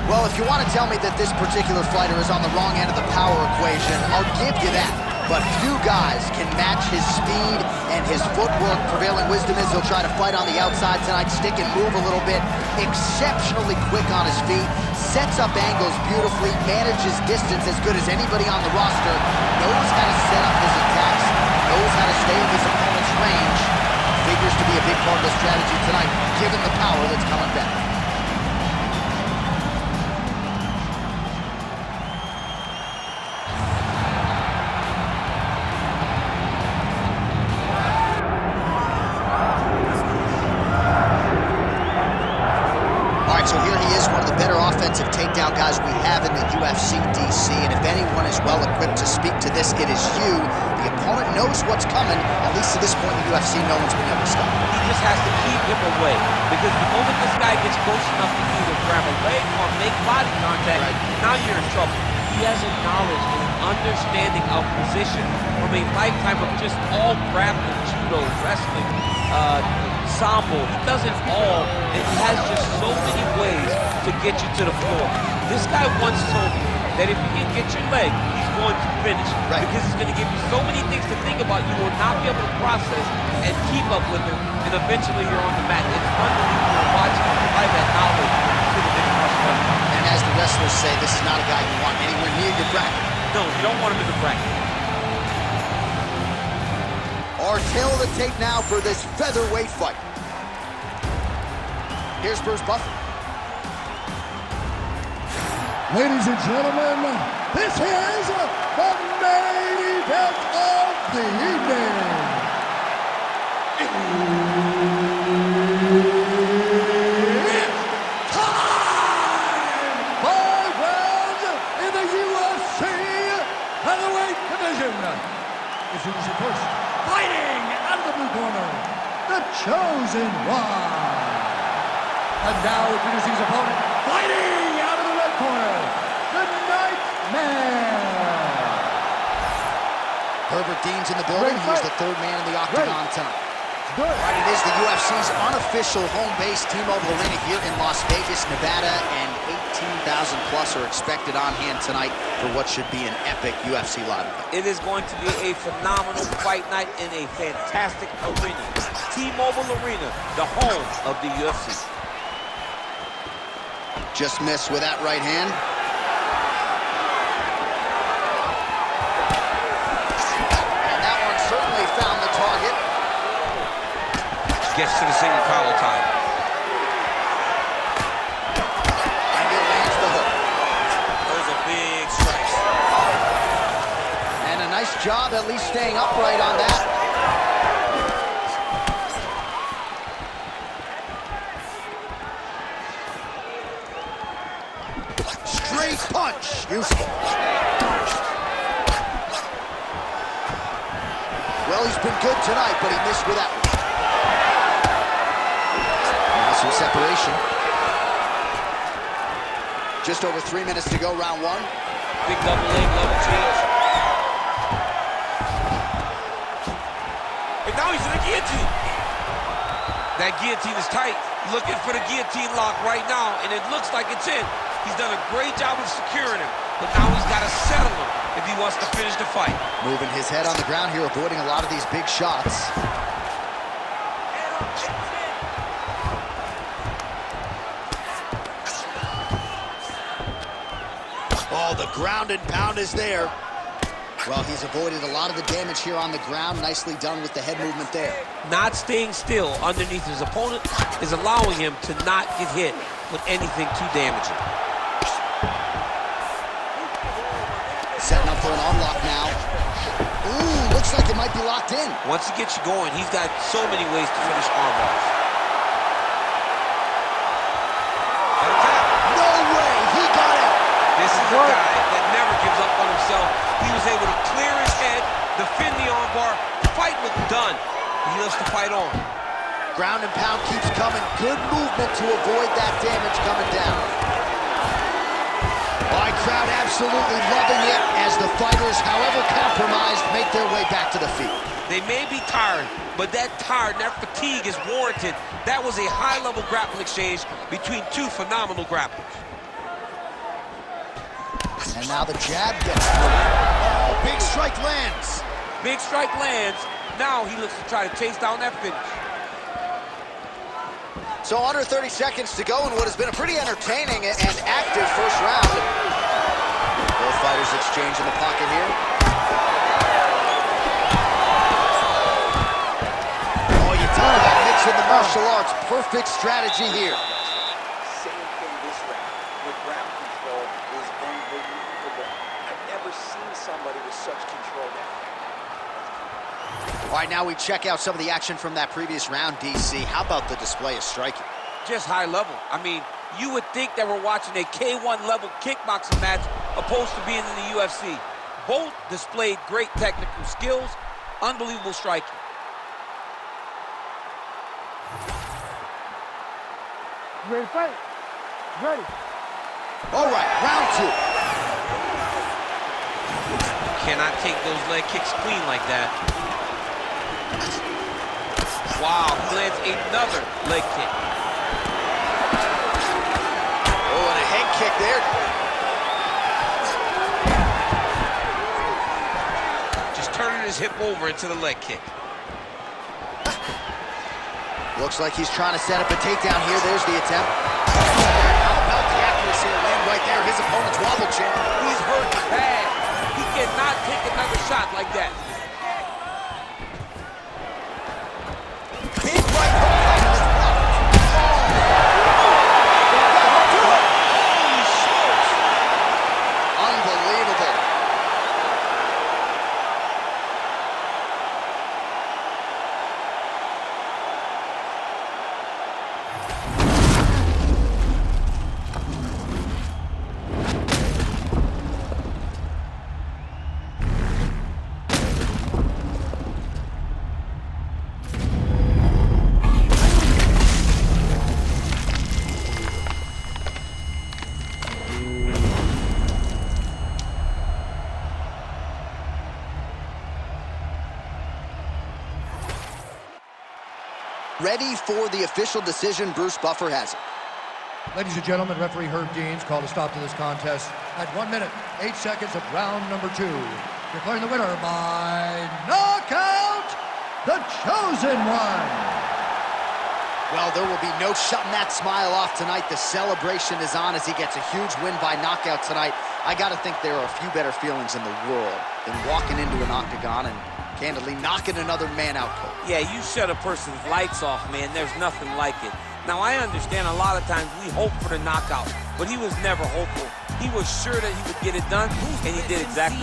Well, if you want to tell me that this particular fighter is on the wrong end of the power equation, I'll give you that. But few guys can match his speed and his footwork. Prevailing wisdom is he'll try to fight on the outside tonight, stick and move a little bit. Exceptionally quick on his feet, sets up angles beautifully, manages distance as good as anybody on the roster, knows how to set up his attacks, knows how to stay in his opponent's range. Figures to be a big part of the strategy tonight, given the power that's coming back. So here he is, one of the better offensive takedown guys we have in the UFC, DC. And if anyone is well equipped to speak to this, it is you. The opponent knows what's coming. At least to this point in the UFC, no one's been able to stop him. He just has to keep him away. Because the moment this guy gets close enough to either grab a leg or make body contact, now you're in trouble. He has a knowledge and an understanding of position from a lifetime of just all grappling, judo, wrestling, sambo. He does it all, and he has just so many ways to get you to the floor. This guy once told me that if you can get your leg, he's going to finish. Because he's going to give you so many things to think about, you will not be able to process and keep up with him, and eventually you're on the mat. It's unbelievable to watch him apply that knowledge to the big martial. And as the wrestlers say, this is not a guy you want anywhere near your bracket. No, you don't want him in the bracket. Our tail of the tape now for this featherweight fight. Here's Bruce Buffer. Ladies and gentlemen, this is the main event of the evening. It's time! 5 rounds in the UFC featherweight division. Introducing first, fighting out of the blue corner, the Chosen One. And now introducing his opponent, fighting out of the red corner, the Nightmare. Herbert Dean's in the building. He's the third man in the octagon tonight. Right, it is the UFC's unofficial home base, T-Mobile Arena here in Las Vegas, Nevada, and 18,000 plus are expected on hand tonight for what should be an epic UFC live event. It is going to be a phenomenal fight night in a fantastic arena. T-Mobile Arena, the home of the UFC. Just missed with that right hand. And that one certainly found the target. Gets to the single collar tie. And he lands the hook. Those are big strikes. And a nice job at least staying upright on that. Straight punch. Useful. Well, he's been good tonight, but he missed with that one. Some separation. Just over 3 minutes to go, round one. Big double leg, level change. And now he's in the guillotine. That guillotine is tight. Looking for the guillotine lock right now, and it looks like it's in. He's done a great job of securing him, but now he's got to settle him if he wants to finish the fight. Moving his head on the ground here, avoiding a lot of these big shots. Oh, the ground and pound is there. Well, he's avoided a lot of the damage here on the ground. Nicely done with the head movement there. Not staying still underneath his opponent is allowing him to not get hit with anything too damaging. Setting up for an unlock now. Ooh, looks like it might be locked in. Once he gets you going, he's got so many ways to finish armbars. No way, he got it. This is a guy that never gives up on himself. He was able to clear his head, defend the armbar. The fight was done. He lives to fight on. Ground and pound keeps coming. Good movement to avoid that damage coming down. All right, crowd absolutely loving it as the fighters, however compromised, make their way back to the feet. They may be tired, but that tired, that fatigue is warranted. That was a high-level grappling exchange between two phenomenal grapplers. And now the jab gets through. Oh, big strike lands. Big strike lands. Now he looks to try to chase down that finish. So under 30 seconds to go in what has been a pretty entertaining and active first round. Both fighters exchange in the pocket here. Oh, you talk about mixing the martial arts. Perfect strategy here. Same thing this round. The ground control is unbelievable. I've never seen somebody with such control now. All right, now we check out some of the action from that previous round, DC. How about the display of striking? Just high level. I mean, you would think that we're watching a K1 level kickboxing match opposed to being in the UFC. Both displayed great technical skills, unbelievable striking. You ready to fight? Ready. All right, round two. Cannot take those leg kicks clean like that. Wow, he lands another leg kick. Oh, and a head kick there. Just turning his hip over into the leg kick. Looks like he's trying to set up a takedown here. There's the attempt. How about the accuracy to land right there? His opponent's wobble chair. He's hurt bad. He cannot take another shot like that. Big right hook on his left. Holy smokes. Unbelievable. Ready for the official decision. Bruce Buffer has it. Ladies and gentlemen, referee Herb Deans called a stop to this contest at 1 minute, 8 seconds of round number 2. Declaring the winner by knockout, the Chosen One. Well, there will be no shutting that smile off tonight. The celebration is on as he gets a huge win by knockout tonight. I got to think there are a few better feelings in the world than walking into an octagon and candidly knocking another man out cold. Yeah, you shut a person's lights off, man. There's nothing like it. Now, I understand a lot of times we hope for the knockout, but he was never hopeful. He was sure that he would get it done, and he did exactly